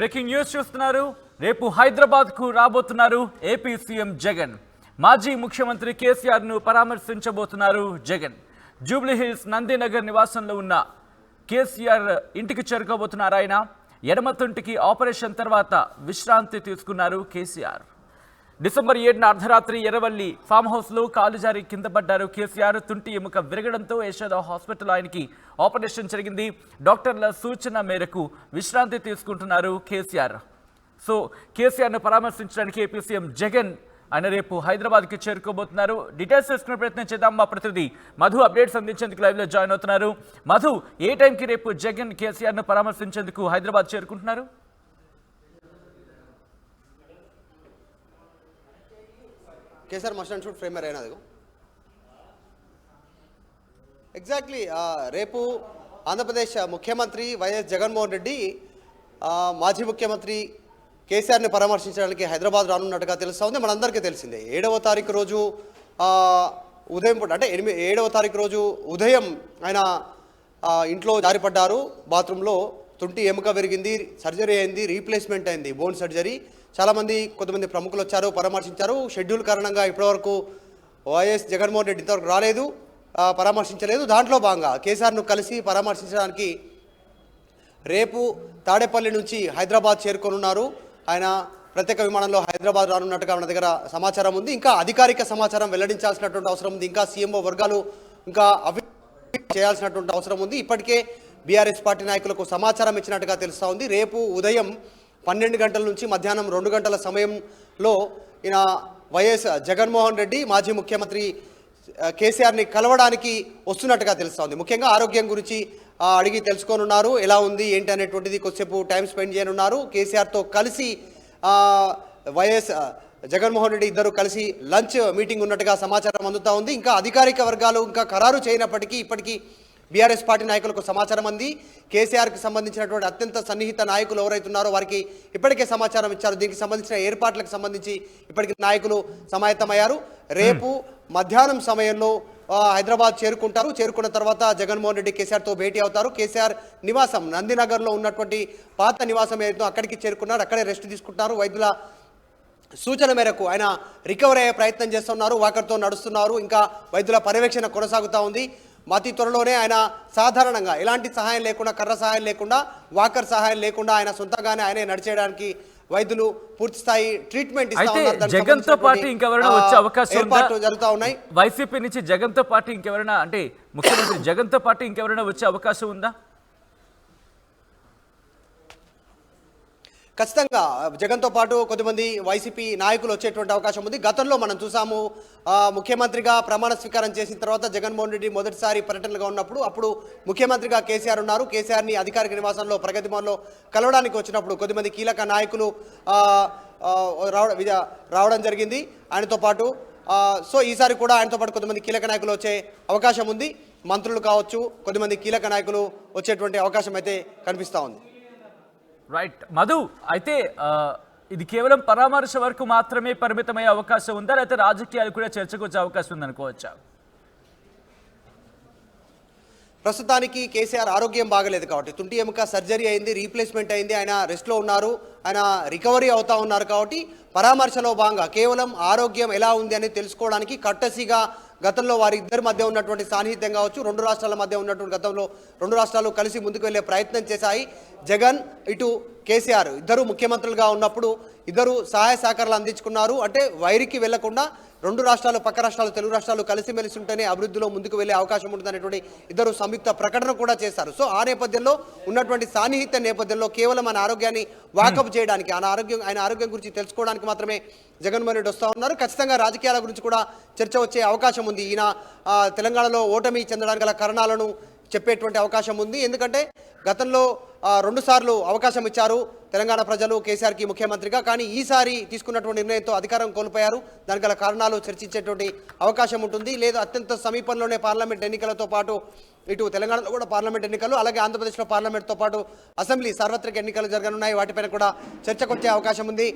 Breaking news చూస్తున్నారు. రేపు హైదరాబాద్ కు రాబోతున్నారు ఏపీ సీఎం జగన్. మాజీ ముఖ్యమంత్రి కేసీఆర్ ను పరామర్శించబోతున్నారు జగన్. జూబ్లీ హిల్స్ నందినగర్ నివాసంలో ఉన్న కేసీఆర్ ఇంటికి చేరుకోబోతున్నారు. ఆయన ఎడమతుంటికి ఆపరేషన్ తర్వాత విశ్రాంతి తీసుకున్నారు కేసీఆర్. డిసెంబర్ 7న అర్ధరాత్రి ఎర్రవల్లి ఫామ్ హౌస్లో కాలు జారి కింద పడ్డారు కేసీఆర్. తుంటి ఎముక విరగడంతో యశోద హాస్పిటల్ ఆయనకి ఆపరేషన్ జరిగింది. డాక్టర్ల సూచన మేరకు విశ్రాంతి తీసుకుంటున్నారు కేసీఆర్. సో కేసీఆర్ను పరామర్శించడానికి ఏపీ సీఎం జగన్ ఆయన రేపు హైదరాబాద్కి చేరుకోబోతున్నారు. డీటెయిల్స్ తెలుసుకునే ప్రయత్నం చేద్దాం. మా ప్రతినిధి మధు అప్డేట్స్ అందించేందుకు లైవ్లో జాయిన్ అవుతున్నారు. మధు, ఏ టైంకి రేపు జగన్ కేసీఆర్ను పరామర్శించేందుకు హైదరాబాద్ చేరుకుంటున్నారు? KCR must and should framer అయినది ఎగ్జాక్ట్లీ. రేపు ఆంధ్రప్రదేశ్ ముఖ్యమంత్రి వైఎస్ జగన్మోహన్ రెడ్డి మాజీ ముఖ్యమంత్రి కేసీఆర్ని పరామర్శించడానికి హైదరాబాద్ రానున్నట్టుగా తెలుస్తూ ఉంది. మనందరికీ తెలిసిందే 7వ తారీఖు రోజు ఉదయం పూట అంటే 7వ తారీఖు రోజు ఉదయం ఆయన ఇంట్లో జారిపడ్డారు. బాత్రూంలో తుంటి ఎముక విరిగింది, సర్జరీ అయింది, రీప్లేస్మెంట్ అయింది, బోన్ సర్జరీ. కొంతమంది ప్రముఖులు వచ్చారు, పరామర్శించారు. షెడ్యూల్ కారణంగా ఇప్పటివరకు వైఎస్ జగన్మోహన్ రెడ్డి ఇంతవరకు రాలేదు, పరామర్శించలేదు. దాంట్లో భాగంగా కేసీఆర్ను కలిసి పరామర్శించడానికి రేపు తాడేపల్లి నుంచి హైదరాబాద్ చేరుకోనున్నారు. ఆయన ప్రత్యేక విమానంలో హైదరాబాద్ రానున్నట్టుగా మన దగ్గర సమాచారం ఉంది. ఇంకా అధికారిక సమాచారం వెల్లడించాల్సినటువంటి అవసరం ఉంది. ఇంకా సీఎంఓ వర్గాలు ఇంకా చేయాల్సినటువంటి అవసరం ఉంది. ఇప్పటికే బీఆర్ఎస్ పార్టీ నాయకులకు సమాచారం ఇచ్చినట్టుగా తెలుస్తూ ఉంది. రేపు ఉదయం 12 గంటల నుంచి మధ్యాహ్నం 2 గంటల సమయంలో ఈయన వైఎస్ జగన్మోహన్ రెడ్డి మాజీ ముఖ్యమంత్రి కేసీఆర్ని కలవడానికి వస్తున్నట్టుగా తెలుస్తూ ఉంది. ముఖ్యంగా ఆరోగ్యం గురించి అడిగి తెలుసుకోనున్నారు. ఎలా ఉంది ఏంటి అనేటువంటిది కొద్దిసేపు టైం స్పెండ్ చేయనున్నారు. కేసీఆర్తో కలిసి వైఎస్ జగన్మోహన్ రెడ్డి ఇద్దరు కలిసి లంచ్ మీటింగ్ ఉన్నట్టుగా సమాచారం అందుతూ ఉంది. ఇంకా అధికారిక వర్గాలు ఇంకా ఖరారు చేయనప్పటికీ ఇప్పటికీ బీఆర్ఎస్ పార్టీ నాయకులకు సమాచారం అంది. కేసీఆర్కి సంబంధించినటువంటి అత్యంత సన్నిహిత నాయకులు ఎవరైతున్నారో వారికి ఇప్పటికే సమాచారం ఇచ్చారు. దీనికి సంబంధించిన ఏర్పాట్లకు సంబంధించి ఇప్పటికీ నాయకులు సమాయత్తమయ్యారు. రేపు మధ్యాహ్నం సమయంలో హైదరాబాద్ చేరుకుంటారు. చేరుకున్న తర్వాత జగన్మోహన్ రెడ్డి కేసీఆర్తో భేటీ అవుతారు. కేసీఆర్ నివాసం నందినగర్లో ఉన్నటువంటి పాత నివాసం ఏదో అక్కడికి చేరుకున్నారు. అక్కడే రెస్ట్ తీసుకుంటున్నారు. వైద్యుల సూచన మేరకు ఆయన రికవరీ అయ్యే ప్రయత్నం చేస్తున్నారు. వాకర్తో నడుస్తున్నారు. ఇంకా వైద్యుల పర్యవేక్షణ కొనసాగుతూ ఉంది. అతి త్వరలోనే ఆయన సాధారణంగా ఎలాంటి సహాయం లేకుండా, కర్ర సహాయం లేకుండా, వాకర్ సహాయం లేకుండా ఆయన సొంతంగానే ఆయనే నడిచేయడానికి వైద్యులు పూర్తి స్థాయి ట్రీట్మెంట్ జగన్ తో పాటు ఇంకెవరైనా వచ్చే అవకాశం జరుగుతూ ఉన్నాయి. వైసీపీ నుంచి జగన్ తో పాటు ఇంకెవరైనా అంటే ముఖ్యమంత్రి జగన్ తో పాటు ఇంకెవరైనా వచ్చే అవకాశం ఉందా? ఖచ్చితంగా జగన్తో పాటు కొద్దిమంది వైసీపీ నాయకులు వచ్చేటువంటి అవకాశం ఉంది. గతంలో మనం చూసాము, ముఖ్యమంత్రిగా ప్రమాణ స్వీకారం చేసిన తర్వాత జగన్మోహన్ రెడ్డి మొదటిసారి పర్యటనగా ఉన్నప్పుడు అప్పుడు ముఖ్యమంత్రిగా కేసీఆర్ ఉన్నారు. కేసీఆర్ని అధికారిక నివాసంలో ప్రగతి భవన్లో కలవడానికి వచ్చినప్పుడు కొద్దిమంది కీలక నాయకులు రావడం జరిగింది ఆయనతో పాటు. సో ఈసారి కూడా ఆయనతో పాటు కొంతమంది కీలక నాయకులు వచ్చే అవకాశం ఉంది. మంత్రులు కావచ్చు, కొద్దిమంది కీలక నాయకులు వచ్చేటువంటి అవకాశం అయితే కనిపిస్తూ ఉంది. రైట్ మధు, అయితే ఇది కేవలం పరామర్శ వరకు మాత్రమే పరిమితమయ్యే అవకాశం ఉందా, లేకపోతే రాజకీయాలు కూడా చర్చకు వచ్చే అవకాశం ఉందనుకోవచ్చా? ప్రస్తుతానికి కేసీఆర్ ఆరోగ్యం బాగలేదు కాబట్టి తుంటి ఎముక సర్జరీ అయింది, రీప్లేస్మెంట్ అయింది, ఆయన రెస్ట్లో ఉన్నారు, ఆయన రికవరీ అవుతా ఉన్నారు. కాబట్టి పరామర్శలో భాగంగా కేవలం ఆరోగ్యం ఎలా ఉంది అని తెలుసుకోవడానికి కట్టసిగా గతంలో వారిద్దరి మధ్య ఉన్నటువంటి సాన్నిహిత్యం కావచ్చు, 2 రాష్ట్రాల మధ్య ఉన్నటువంటి గతంలో 2 రాష్ట్రాలు కలిసి ముందుకు వెళ్ళే ప్రయత్నం చేశాయి. జగన్ ఇటు కేసీఆర్ ఇద్దరు ముఖ్యమంత్రులుగా ఉన్నప్పుడు ఇద్దరు సహాయ సహకారాలు అందించుకున్నారు. అంటే వైరికి వెళ్లకుండా 2 రాష్ట్రాలు, పక్క రాష్ట్రాలు, తెలుగు రాష్ట్రాలు కలిసిమెలిసి ఉంటేనే అభివృద్ధిలో ముందుకు వెళ్ళే అవకాశం ఉంటుందనేటువంటి ఇద్దరు సంయుక్త ప్రకటన కూడా చేశారు. సో ఆ నేపథ్యంలో ఉన్నటువంటి సాన్నిహిత్య నేపథ్యంలో కేవలం ఆయన ఆరోగ్యాన్ని వాకప్ చేయడానికి, ఆయన ఆరోగ్యం గురించి తెలుసుకోవడానికి మాత్రమే జగన్మోహన్ రెడ్డి వస్తూ ఉన్నారు. ఖచ్చితంగా రాజకీయాల గురించి కూడా చర్చ వచ్చే అవకాశం ఉంది. ఈయన తెలంగాణలో ఓటమి చెందడానికి గల కారణాలను చెప్పేటువంటి అవకాశం ఉంది. ఎందుకంటే గతంలో 2 సార్లు అవకాశం ఇచ్చారు తెలంగాణ ప్రజలు కేసీఆర్కి ముఖ్యమంత్రిగా. కానీ ఈసారి తీసుకున్నటువంటి నిర్ణయంతో అధికారం కోల్పోయారు. దానికి గల కారణాలు చర్చించేటువంటి అవకాశం ఉంటుంది. లేదా అత్యంత సమీపంలోనే పార్లమెంట్ ఎన్నికలతో పాటు ఇటు తెలంగాణలో కూడా పార్లమెంట్ ఎన్నికలు, అలాగే ఆంధ్రప్రదేశ్లో పార్లమెంట్తో పాటు అసెంబ్లీ సార్వత్రిక ఎన్నికలు జరగనున్నాయి. వాటిపైన కూడా చర్చకు వచ్చే అవకాశం ఉంది.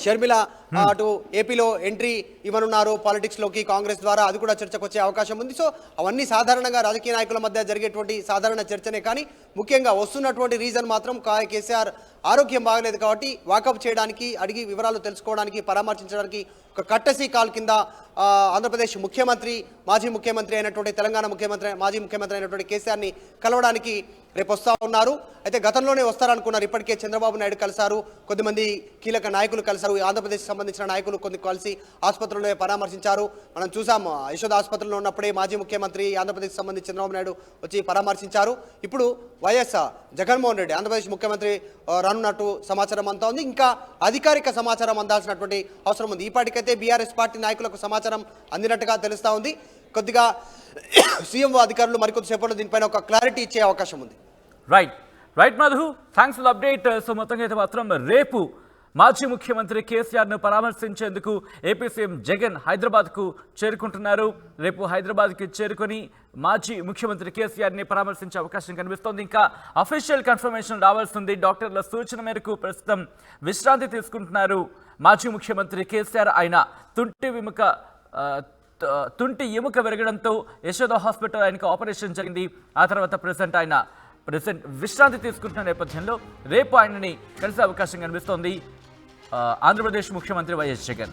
షర్మిల అటు ఏపీలో ఎంట్రీ ఇవ్వనున్నారు పాలిటిక్స్లోకి కాంగ్రెస్ ద్వారా, అది కూడా చర్చకు వచ్చే అవకాశం ఉంది. సో అవన్నీ సాధారణంగా రాజకీయ నాయకుల మధ్య జరిగేటువంటి సాధారణ చర్చనే. కానీ ముఖ్యంగా వస్తున్నటువంటి రీజన్ మాత్రం కేసీఆర్ ఆరోగ్యం బాగలేదు కాబట్టి వాకప్ చేయడానికి, అడిగి వివరాలు తెలుసుకోవడానికి, పరామర్శించడానికి ఒక కట్టసీ కాల్ కింద ఆంధ్రప్రదేశ్ ముఖ్యమంత్రి, మాజీ ముఖ్యమంత్రి అయినటువంటి తెలంగాణ మాజీ ముఖ్యమంత్రి అయినటువంటి కేసీఆర్ని కలవడానికి రేపు వస్తూ ఉన్నారు. అయితే గతంలోనే వస్తారనుకున్నారు. ఇప్పటికే చంద్రబాబు నాయుడు కలిశారు, కొద్దిమంది కీలక నాయకులు కలిశారు, ఆంధ్రప్రదేశ్ సంబంధించిన నాయకులు కొన్ని కలిసి ఆసుపత్రిలో పరామర్శించారు. మనం చూసాము యశోద ఆసుపత్రిలో ఉన్నప్పుడే మాజీ ముఖ్యమంత్రి ఆంధ్రప్రదేశ్ సంబంధించి చంద్రబాబు నాయుడు వచ్చి పరామర్శించారు. ఇప్పుడు వైఎస్ జగన్మోహన్ రెడ్డి ఆంధ్రప్రదేశ్ ముఖ్యమంత్రి రానున్నట్టు సమాచారం అంతా ఉంది. ఇంకా అధికారిక సమాచారం అందాల్సినటువంటి అవసరం ఉంది. ఇప్పటికైతే బీఆర్ఎస్ పార్టీ నాయకులకు సమాచారం అందినట్టుగా తెలుస్తూ ఉంది. కొద్దిగా సీఎంఓ అధికారులు మరికొద్దిసేపట్లో దీనిపైన ఒక క్లారిటీ ఇచ్చే అవకాశం ఉంది. Right Madhu, thanks for update. So మొత్తంగా అయితే మాత్రం రేపు మాజీ ముఖ్యమంత్రి కేసీఆర్ను పరామర్శించేందుకు ఏపీ సీఎం జగన్ హైదరాబాద్కు చేరుకుంటున్నారు. రేపు హైదరాబాద్కి చేరుకొని మాజీ ముఖ్యమంత్రి కేసీఆర్ని పరామర్శించే అవకాశం కనిపిస్తోంది. ఇంకా అఫీషియల్ కన్ఫర్మేషన్ రావాల్సింది. డాక్టర్ల సూచన మేరకు ప్రస్తుతం విశ్రాంతి తీసుకుంటున్నారు మాజీ ముఖ్యమంత్రి కేసీఆర్. ఆయన తుంటి ఎముక విరగడంతో యశోద హాస్పిటల్ ఆయనకు ఆపరేషన్ జరిగింది. ఆ తర్వాత ప్రెసెంట్ విశ్రాంతి తీసుకుంటున్న నేపథ్యంలో రేపు ఆయనని కలిసే అవకాశం కనిపిస్తోంది ఆంధ్రప్రదేశ్ ముఖ్యమంత్రి వైఎస్ జగన్.